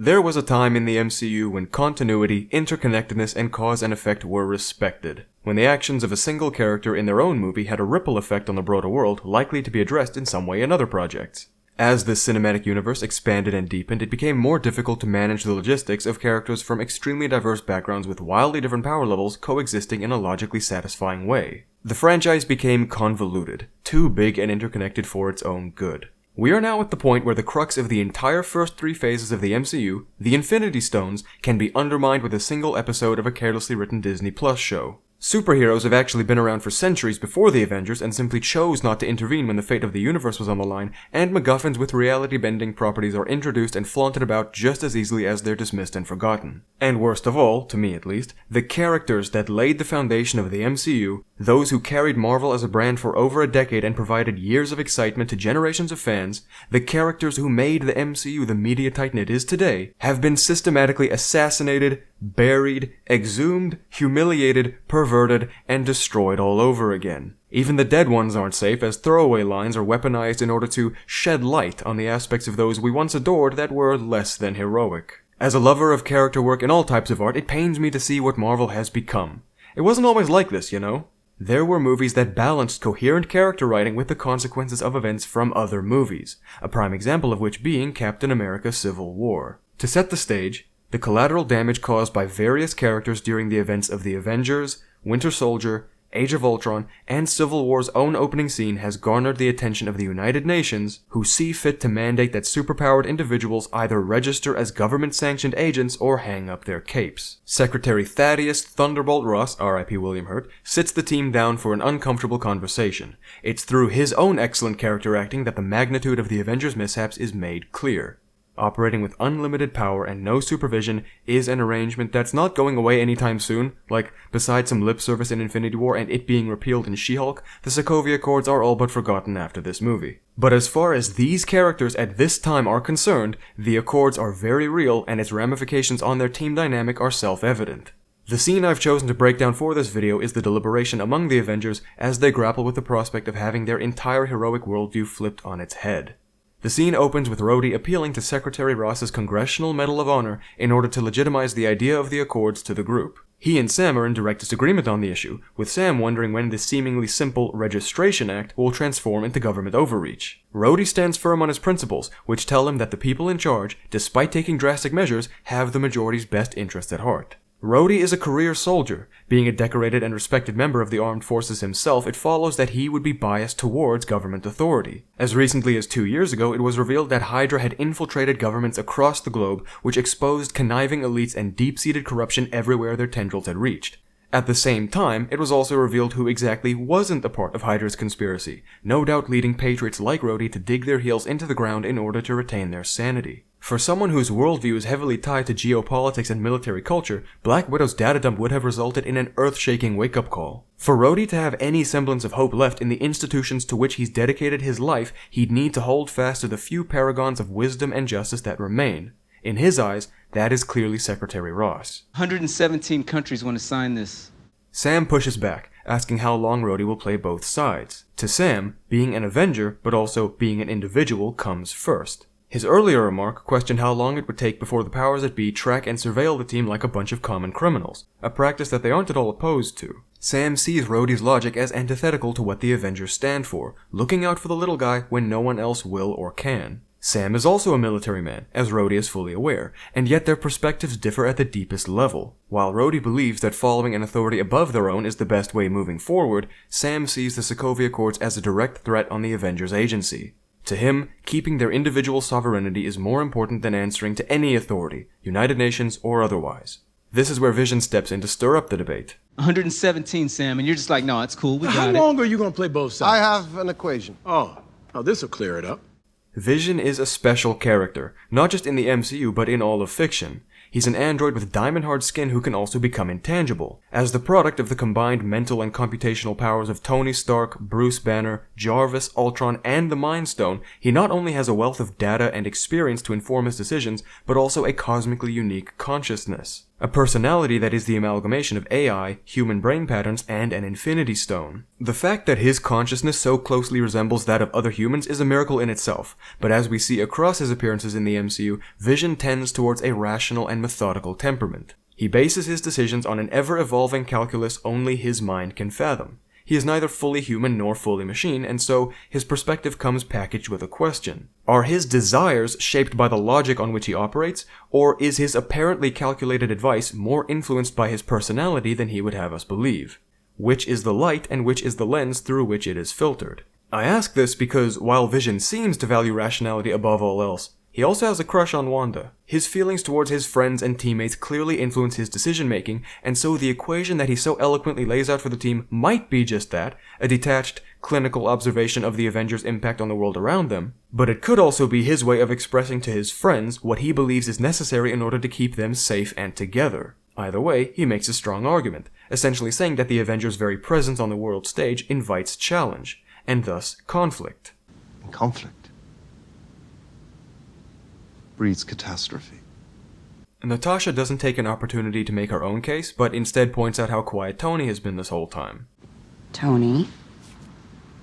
There was a time in the MCU when continuity, interconnectedness, and cause and effect were respected. When the actions of a single character in their own movie had a ripple effect on the broader world, likely to be addressed in some way in other projects. As this cinematic universe expanded and deepened, it became more difficult to manage the logistics of characters from extremely diverse backgrounds with wildly different power levels coexisting in a logically satisfying way. The franchise became convoluted, too big and interconnected for its own good. We are now at the point where the crux of the entire first 3 phases of the MCU, the Infinity Stones, can be undermined with a single episode of a carelessly written Disney Plus show. Superheroes have actually been around for centuries before the Avengers and simply chose not to intervene when the fate of the universe was on the line, and MacGuffins with reality-bending properties are introduced and flaunted about just as easily as they're dismissed and forgotten. And worst of all, to me at least, the characters that laid the foundation of the MCU, those who carried Marvel as a brand for over a decade and provided years of excitement to generations of fans, the characters who made the MCU the media titan it is today, have been systematically assassinated, buried, exhumed, humiliated, perverted, and destroyed all over again. Even the dead ones aren't safe, as throwaway lines are weaponized in order to shed light on the aspects of those we once adored that were less than heroic. As a lover of character work in all types of art, it pains me to see what Marvel has become. It wasn't always like this, you know? There were movies that balanced coherent character writing with the consequences of events from other movies, a prime example of which being Captain America: Civil War. To set the stage, the collateral damage caused by various characters during the events of the Avengers, Winter Soldier, Age of Ultron, and Civil War's own opening scene has garnered the attention of the United Nations, who see fit to mandate that superpowered individuals either register as government-sanctioned agents or hang up their capes. Secretary Thaddeus Thunderbolt Ross, R.I.P. William Hurt, sits the team down for an uncomfortable conversation. It's through his own excellent character acting that the magnitude of the Avengers' mishaps is made clear. Operating with unlimited power and no supervision is an arrangement that's not going away anytime soon. Like, besides some lip service in Infinity War and it being repealed in She-Hulk, the Sokovia Accords are all but forgotten after this movie. But as far as these characters at this time are concerned, the Accords are very real and its ramifications on their team dynamic are self-evident. The scene I've chosen to break down for this video is the deliberation among the Avengers as they grapple with the prospect of having their entire heroic worldview flipped on its head. The scene opens with Rhodey appealing to Secretary Ross's Congressional Medal of Honor in order to legitimize the idea of the Accords to the group. He and Sam are in direct disagreement on the issue, with Sam wondering when this seemingly simple Registration Act will transform into government overreach. Rhodey stands firm on his principles, which tell him that the people in charge, despite taking drastic measures, have the majority's best interests at heart. Rhodey is a career soldier. Being a decorated and respected member of the armed forces himself, it follows that he would be biased towards government authority. As recently as 2 years ago, it was revealed that Hydra had infiltrated governments across the globe, which exposed conniving elites and deep-seated corruption everywhere their tendrils had reached. At the same time, it was also revealed who exactly wasn't a part of Hydra's conspiracy, no doubt leading patriots like Rhodey to dig their heels into the ground in order to retain their sanity. For someone whose worldview is heavily tied to geopolitics and military culture, Black Widow's data dump would have resulted in an earth-shaking wake-up call. For Rhodey to have any semblance of hope left in the institutions to which he's dedicated his life, he'd need to hold fast to the few paragons of wisdom and justice that remain. In his eyes, that is clearly Secretary Ross. 117 countries want to sign this. Sam pushes back, asking how long Rhodey will play both sides. To Sam, being an Avenger, but also being an individual, comes first. His earlier remark questioned how long it would take before the powers that be track and surveil the team like a bunch of common criminals, a practice that they aren't at all opposed to. Sam sees Rhodey's logic as antithetical to what the Avengers stand for, looking out for the little guy when no one else will or can. Sam is also a military man, as Rhodey is fully aware, and yet their perspectives differ at the deepest level. While Rhodey believes that following an authority above their own is the best way moving forward, Sam sees the Sokovia Accords as a direct threat on the Avengers agency. To him, keeping their individual sovereignty is more important than answering to any authority, United Nations or otherwise. This is where Vision steps in to stir up the debate. 117, Sam, and you're just like, no, it's cool, we got it. How long are you going to play both sides? I have an equation. Oh, this will clear it up. Vision is a special character, not just in the MCU but in all of fiction. He's an android with diamond-hard skin who can also become intangible. As the product of the combined mental and computational powers of Tony Stark, Bruce Banner, Jarvis, Ultron, and the Mind Stone, he not only has a wealth of data and experience to inform his decisions, but also a cosmically unique consciousness. A personality that is the amalgamation of AI, human brain patterns, and an infinity stone. The fact that his consciousness so closely resembles that of other humans is a miracle in itself, but as we see across his appearances in the MCU, Vision tends towards a rational and methodical temperament. He bases his decisions on an ever-evolving calculus only his mind can fathom. He is neither fully human nor fully machine, and so his perspective comes packaged with a question. Are his desires shaped by the logic on which he operates, or is his apparently calculated advice more influenced by his personality than he would have us believe? Which is the light and which is the lens through which it is filtered? I ask this because while Vision seems to value rationality above all else, he also has a crush on Wanda. His feelings towards his friends and teammates clearly influence his decision-making, and so the equation that he so eloquently lays out for the team might be just that, a detached, clinical observation of the Avengers' impact on the world around them, but it could also be his way of expressing to his friends what he believes is necessary in order to keep them safe and together. Either way, he makes a strong argument, essentially saying that the Avengers' very presence on the world stage invites challenge, and thus conflict. Conflict breeds catastrophe. Natasha doesn't take an opportunity to make her own case, but instead points out how quiet Tony has been this whole time. Tony,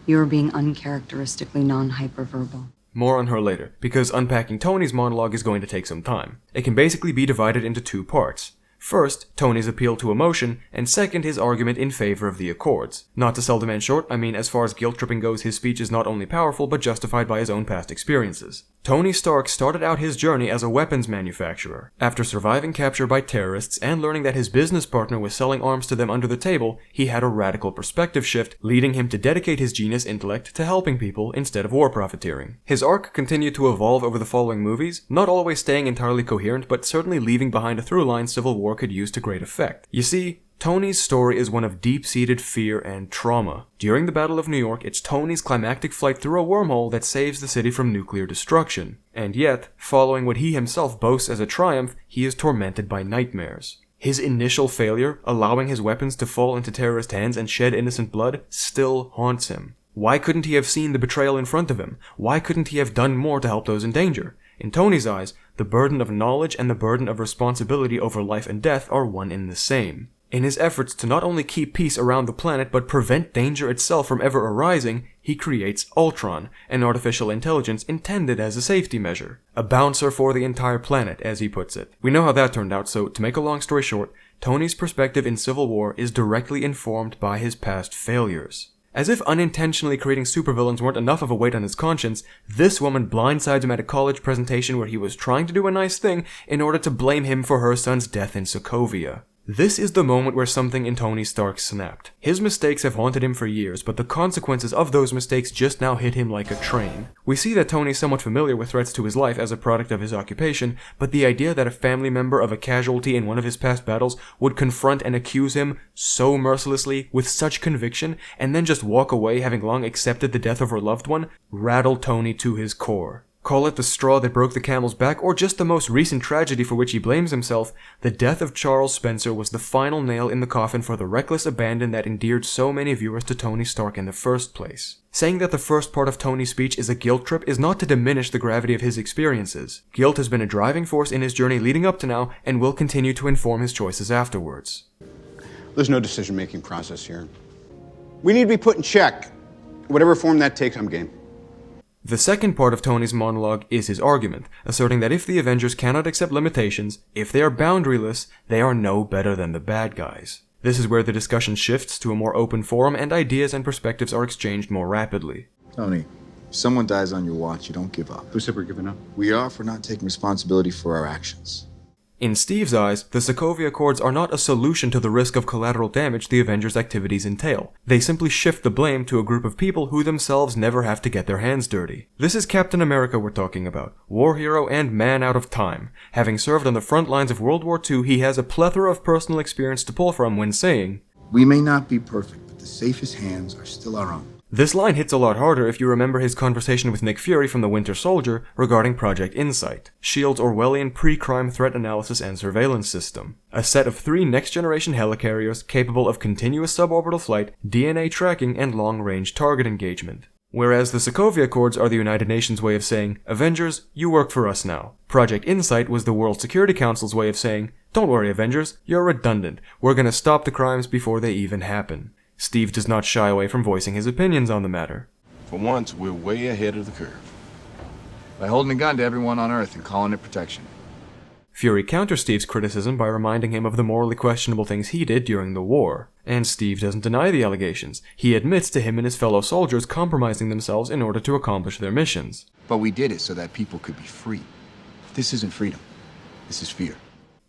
you're being uncharacteristically non-hyperverbal. More on her later, because unpacking Tony's monologue is going to take some time. It can basically be divided into two parts. First, Tony's appeal to emotion, and second, his argument in favor of the Accords. Not to sell the man short, I mean, as far as guilt-tripping goes, his speech is not only powerful, but justified by his own past experiences. Tony Stark started out his journey as a weapons manufacturer. After surviving capture by terrorists and learning that his business partner was selling arms to them under the table, he had a radical perspective shift, leading him to dedicate his genius intellect to helping people instead of war profiteering. His arc continued to evolve over the following movies, not always staying entirely coherent, but certainly leaving behind a through line Civil War could use to great effect. You see, Tony's story is one of deep-seated fear and trauma. During the Battle of New York, it's Tony's climactic flight through a wormhole that saves the city from nuclear destruction. And yet, following what he himself boasts as a triumph, he is tormented by nightmares. His initial failure, allowing his weapons to fall into terrorist hands and shed innocent blood, still haunts him. Why couldn't he have seen the betrayal in front of him? Why couldn't he have done more to help those in danger? In Tony's eyes, the burden of knowledge and the burden of responsibility over life and death are one and the same. In his efforts to not only keep peace around the planet but prevent danger itself from ever arising, he creates Ultron, an artificial intelligence intended as a safety measure. A bouncer for the entire planet, as he puts it. We know how that turned out, so to make a long story short, Tony's perspective in Civil War is directly informed by his past failures. As if unintentionally creating supervillains weren't enough of a weight on his conscience, this woman blindsides him at a college presentation where he was trying to do a nice thing in order to blame him for her son's death in Sokovia. This is the moment where something in Tony Stark snapped. His mistakes have haunted him for years, but the consequences of those mistakes just now hit him like a train. We see that Tony's somewhat familiar with threats to his life as a product of his occupation, but the idea that a family member of a casualty in one of his past battles would confront and accuse him so mercilessly, with such conviction, and then just walk away having long accepted the death of her loved one, rattled Tony to his core. Call it the straw that broke the camel's back, or just the most recent tragedy for which he blames himself, the death of Charles Spencer was the final nail in the coffin for the reckless abandon that endeared so many viewers to Tony Stark in the first place. Saying that the first part of Tony's speech is a guilt trip is not to diminish the gravity of his experiences. Guilt has been a driving force in his journey leading up to now, and will continue to inform his choices afterwards. There's no decision-making process here. We need to be put in check. Whatever form that takes, I'm game. The second part of Tony's monologue is his argument, asserting that if the Avengers cannot accept limitations, if they are boundaryless, they are no better than the bad guys. This is where the discussion shifts to a more open forum and ideas and perspectives are exchanged more rapidly. Tony, if someone dies on your watch, you don't give up. Who said we're giving up? We are for not taking responsibility for our actions. In Steve's eyes, the Sokovia Accords are not a solution to the risk of collateral damage the Avengers' activities entail. They simply shift the blame to a group of people who themselves never have to get their hands dirty. This is Captain America we're talking about, war hero and man out of time. Having served on the front lines of World War II, he has a plethora of personal experience to pull from when saying, "We may not be perfect, but the safest hands are still our own." This line hits a lot harder if you remember his conversation with Nick Fury from the Winter Soldier regarding Project Insight, S.H.I.E.L.'s Orwellian pre-crime threat analysis and surveillance system. A set of 3 next-generation helicarriers capable of continuous suborbital flight, DNA tracking, and long-range target engagement. Whereas the Sokovia Accords are the United Nations' way of saying, Avengers, you work for us now. Project Insight was the World Security Council's way of saying, don't worry Avengers, you're redundant. We're gonna stop the crimes before they even happen. Steve does not shy away from voicing his opinions on the matter. For once, we're way ahead of the curve. By holding a gun to everyone on Earth and calling it protection. Fury counters Steve's criticism by reminding him of the morally questionable things he did during the war. And Steve doesn't deny the allegations. He admits to him and his fellow soldiers compromising themselves in order to accomplish their missions. But we did it so that people could be free. This isn't freedom. This is fear.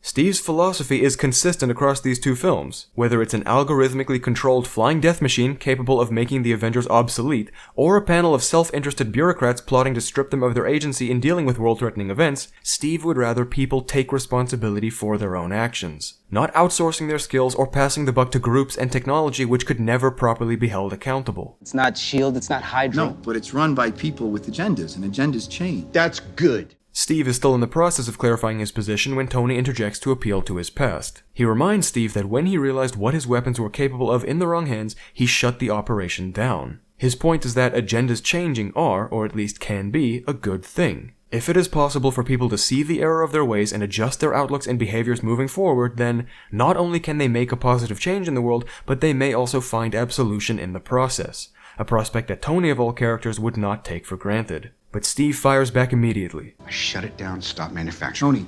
Steve's philosophy is consistent across these two films, whether it's an algorithmically controlled flying death machine capable of making the Avengers obsolete, or a panel of self-interested bureaucrats plotting to strip them of their agency in dealing with world-threatening events. Steve would rather people take responsibility for their own actions, not outsourcing their skills or passing the buck to groups and technology which could never properly be held accountable. It's not S.H.I.E.L.D., it's not Hydra. No, but it's run by people with agendas, and agendas change. That's good. Steve is still in the process of clarifying his position when Tony interjects to appeal to his past. He reminds Steve that when he realized what his weapons were capable of in the wrong hands, he shut the operation down. His point is that agendas changing are, or at least can be, a good thing. If it is possible for people to see the error of their ways and adjust their outlooks and behaviors moving forward, then not only can they make a positive change in the world, but they may also find absolution in the process. A prospect that Tony of all characters would not take for granted. But Steve fires back immediately. I shut it down, stop manufacturing. Tony,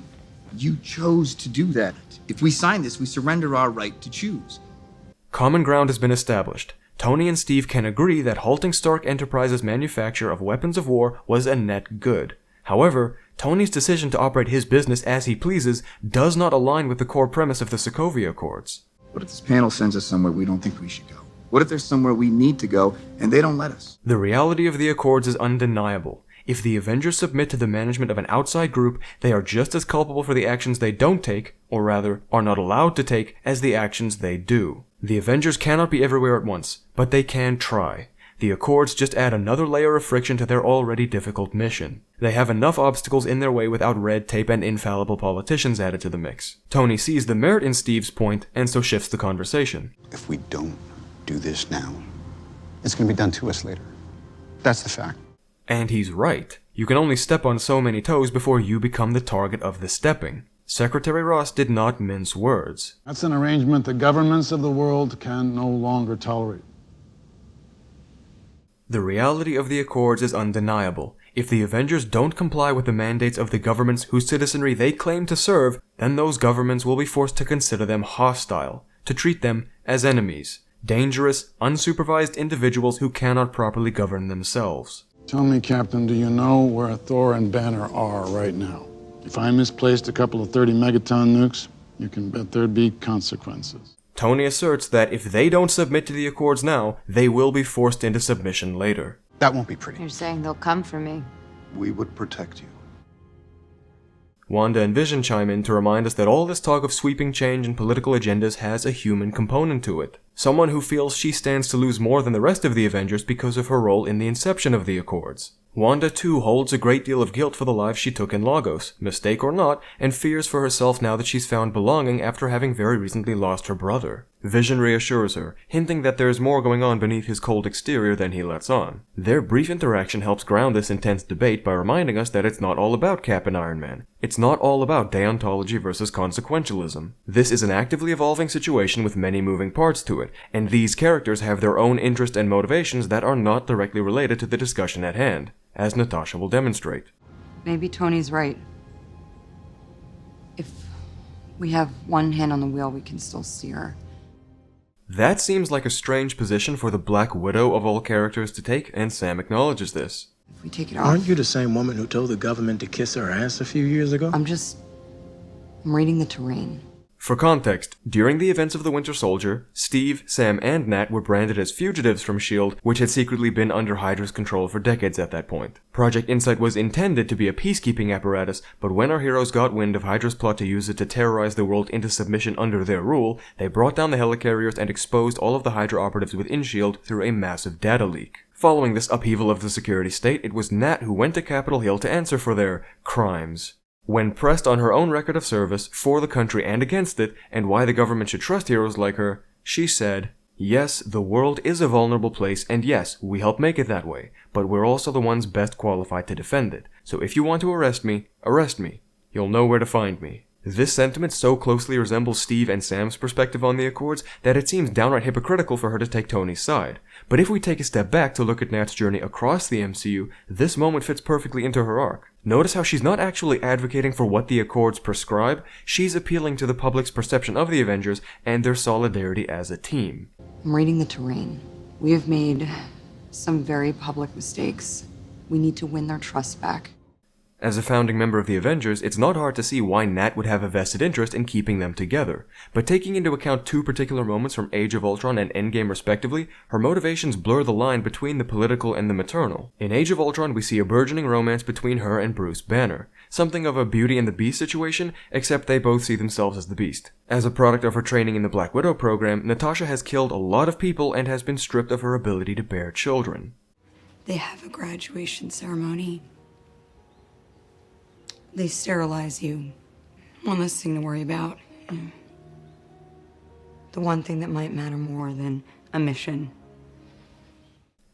you chose to do that. If we sign this, we surrender our right to choose. Common ground has been established. Tony and Steve can agree that halting Stark Enterprises' manufacture of weapons of war was a net good. However, Tony's decision to operate his business as he pleases does not align with the core premise of the Sokovia Accords. What if this panel sends us somewhere we don't think we should go? What if there's somewhere we need to go and they don't let us? The reality of the Accords is undeniable. If the Avengers submit to the management of an outside group, they are just as culpable for the actions they don't take, or rather, are not allowed to take, as the actions they do. The Avengers cannot be everywhere at once, but they can try. The Accords just add another layer of friction to their already difficult mission. They have enough obstacles in their way without red tape and infallible politicians added to the mix. Tony sees the merit in Steve's point, and so shifts the conversation. If we don't do this now, it's going to be done to us later. That's the fact. And he's right. You can only step on so many toes before you become the target of the stepping. Secretary Ross did not mince words. That's an arrangement the governments of the world can no longer tolerate. The reality of the Accords is undeniable. If the Avengers don't comply with the mandates of the governments whose citizenry they claim to serve, then those governments will be forced to consider them hostile, to treat them as enemies, dangerous, unsupervised individuals who cannot properly govern themselves. Tell me, Captain, do you know where Thor and Banner are right now? If I misplaced a couple of 30 megaton nukes, you can bet there'd be consequences. Tony asserts that if they don't submit to the Accords now, they will be forced into submission later. That won't be pretty. You're saying they'll come for me. We would protect you. Wanda and Vision chime in to remind us that all this talk of sweeping change and political agendas has a human component to it. Someone who feels she stands to lose more than the rest of the Avengers because of her role in the inception of the Accords. Wanda too holds a great deal of guilt for the life she took in Lagos, mistake or not, and fears for herself now that she's found belonging after having very recently lost her brother. Vision reassures her, hinting that there is more going on beneath his cold exterior than he lets on. Their brief interaction helps ground this intense debate by reminding us that it's not all about Cap and Iron Man. It's not all about deontology versus consequentialism. This is an actively evolving situation with many moving parts to it, and these characters have their own interests and motivations that are not directly related to the discussion at hand, as Natasha will demonstrate. Maybe Tony's right. If we have one hand on the wheel, we can still steer. That seems like a strange position for the Black Widow of all characters to take, and Sam acknowledges this. If we take it off... Aren't you the same woman who told the government to kiss her ass a few years ago? I'm reading the terrain. For context, during the events of the Winter Soldier, Steve, Sam, and Nat were branded as fugitives from S.H.I.E.L.D., which had secretly been under Hydra's control for decades at that point. Project Insight was intended to be a peacekeeping apparatus, but when our heroes got wind of Hydra's plot to use it to terrorize the world into submission under their rule, they brought down the helicarriers and exposed all of the Hydra operatives within S.H.I.E.L.D. through a massive data leak. Following this upheaval of the security state, it was Nat who went to Capitol Hill to answer for their crimes. When pressed on her own record of service for the country and against it, and why the government should trust heroes like her, she said, Yes, the world is a vulnerable place, and yes, we help make it that way, but we're also the ones best qualified to defend it. So if you want to arrest me, arrest me. You'll know where to find me. This sentiment so closely resembles Steve and Sam's perspective on the Accords that it seems downright hypocritical for her to take Tony's side. But if we take a step back to look at Nat's journey across the MCU, this moment fits perfectly into her arc. Notice how she's not actually advocating for what the Accords prescribe, she's appealing to the public's perception of the Avengers and their solidarity as a team. I'm reading the terrain. We have made some very public mistakes. We need to win their trust back. As a founding member of the Avengers, it's not hard to see why Nat would have a vested interest in keeping them together. But taking into account two particular moments from Age of Ultron and Endgame respectively, her motivations blur the line between the political and the maternal. In Age of Ultron, we see a burgeoning romance between her and Bruce Banner. Something of a Beauty and the Beast situation, except they both see themselves as the Beast. As a product of her training in the Black Widow program, Natasha has killed a lot of people and has been stripped of her ability to bear children. They have a graduation ceremony. They sterilize you. One less thing to worry about. The one thing that might matter more than a mission.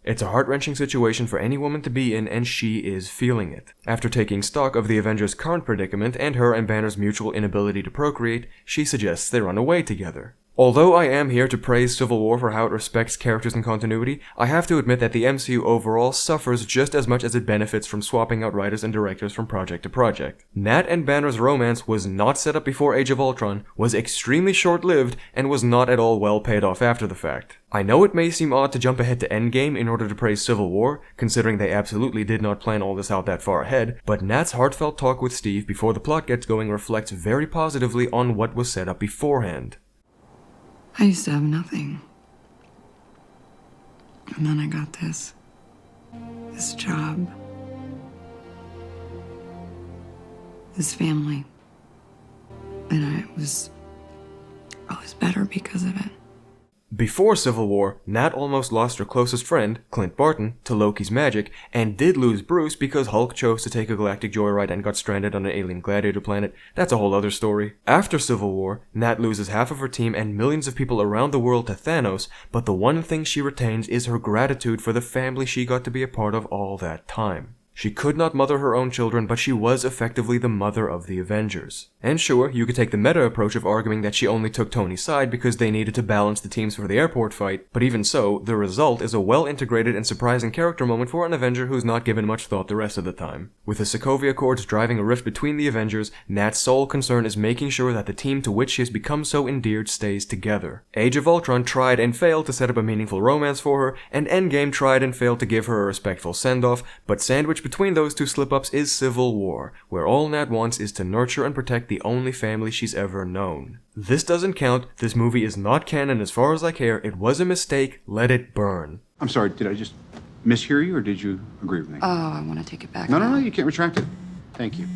It's a heart-wrenching situation for any woman to be in, and she is feeling it. After taking stock of the Avengers' current predicament and her and Banner's mutual inability to procreate, she suggests they run away together. Although I am here to praise Civil War for how it respects characters and continuity, I have to admit that the MCU overall suffers just as much as it benefits from swapping out writers and directors from project to project. Nat and Banner's romance was not set up before Age of Ultron, was extremely short-lived, and was not at all well paid off after the fact. I know it may seem odd to jump ahead to Endgame in order to praise Civil War, considering they absolutely did not plan all this out that far ahead, but Nat's heartfelt talk with Steve before the plot gets going reflects very positively on what was set up beforehand. I used to have nothing. And then I got this job, this family. And I was better because of it. Before Civil War, Nat almost lost her closest friend, Clint Barton, to Loki's magic, and did lose Bruce because Hulk chose to take a galactic joyride and got stranded on an alien gladiator planet. That's a whole other story. After Civil War, Nat loses half of her team and millions of people around the world to Thanos, but the one thing she retains is her gratitude for the family she got to be a part of all that time. She could not mother her own children, but she was effectively the mother of the Avengers. And sure, you could take the meta approach of arguing that she only took Tony's side because they needed to balance the teams for the airport fight, but even so, the result is a well-integrated and surprising character moment for an Avenger who's not given much thought the rest of the time. With the Sokovia Accords driving a rift between the Avengers, Nat's sole concern is making sure that the team to which she has become so endeared stays together. Age of Ultron tried and failed to set up a meaningful romance for her, and Endgame tried and failed to give her a respectful send-off, but sandwiched between those two slip-ups is Civil War, where all Nat wants is to nurture and protect the only family she's ever known. This doesn't count, this movie is not canon as far as I care, it was a mistake, let it burn. I'm sorry, did I just mishear you, or did you agree with me? Oh, I want to take it back. No, you can't retract it. Thank you.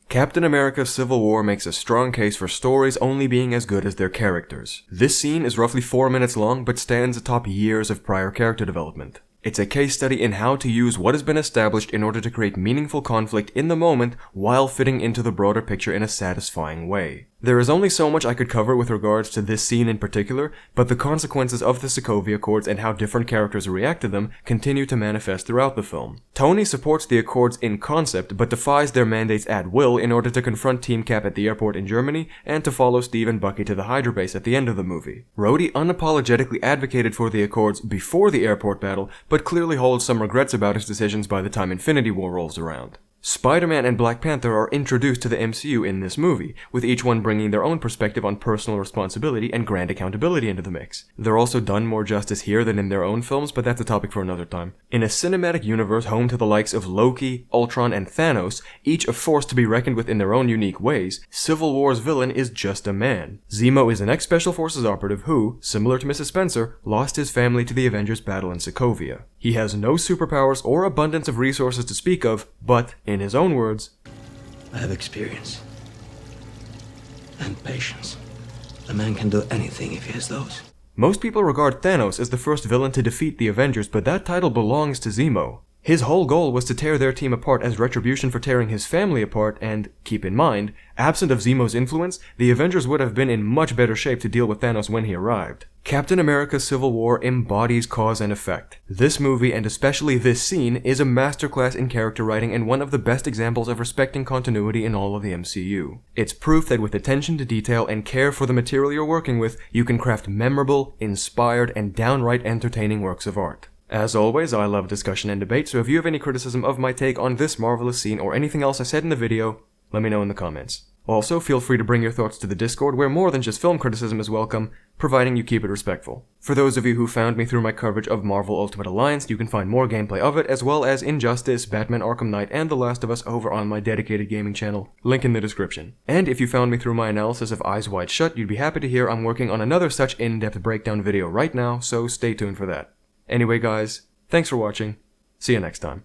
Captain America Civil War makes a strong case for stories only being as good as their characters. This scene is roughly 4 minutes long, but stands atop years of prior character development. It's a case study in how to use what has been established in order to create meaningful conflict in the moment while fitting into the broader picture in a satisfying way. There is only so much I could cover with regards to this scene in particular, but the consequences of the Sokovia Accords and how different characters react to them continue to manifest throughout the film. Tony supports the Accords in concept, but defies their mandates at will in order to confront Team Cap at the airport in Germany and to follow Steve and Bucky to the Hydra base at the end of the movie. Rhodey unapologetically advocated for the Accords before the airport battle, but clearly holds some regrets about his decisions by the time Infinity War rolls around. Spider-Man and Black Panther are introduced to the MCU in this movie, with each one bringing their own perspective on personal responsibility and grand accountability into the mix. They're also done more justice here than in their own films, but that's a topic for another time. In a cinematic universe home to the likes of Loki, Ultron, and Thanos, each a force to be reckoned with in their own unique ways, Civil War's villain is just a man. Zemo is an ex-Special Forces operative who, similar to Mrs. Spencer, lost his family to the Avengers battle in Sokovia. He has no superpowers or abundance of resources to speak of, but, in his own words, I have experience and patience. A man can do anything if he has those. Most people regard Thanos as the first villain to defeat the Avengers, but that title belongs to Zemo. His whole goal was to tear their team apart as retribution for tearing his family apart, and, keep in mind, absent of Zemo's influence, the Avengers would have been in much better shape to deal with Thanos when he arrived. Captain America Civil War embodies cause and effect. This movie, and especially this scene, is a masterclass in character writing and one of the best examples of respecting continuity in all of the MCU. It's proof that with attention to detail and care for the material you're working with, you can craft memorable, inspired, and downright entertaining works of art. As always, I love discussion and debate, so if you have any criticism of my take on this marvelous scene or anything else I said in the video, let me know in the comments. Also, feel free to bring your thoughts to the Discord, where more than just film criticism is welcome, providing you keep it respectful. For those of you who found me through my coverage of Marvel Ultimate Alliance, you can find more gameplay of it, as well as Injustice, Batman Arkham Knight, and The Last of Us over on my dedicated gaming channel, link in the description. And if you found me through my analysis of Eyes Wide Shut, you'd be happy to hear I'm working on another such in-depth breakdown video right now, so stay tuned for that. Anyway guys, thanks for watching. See you next time.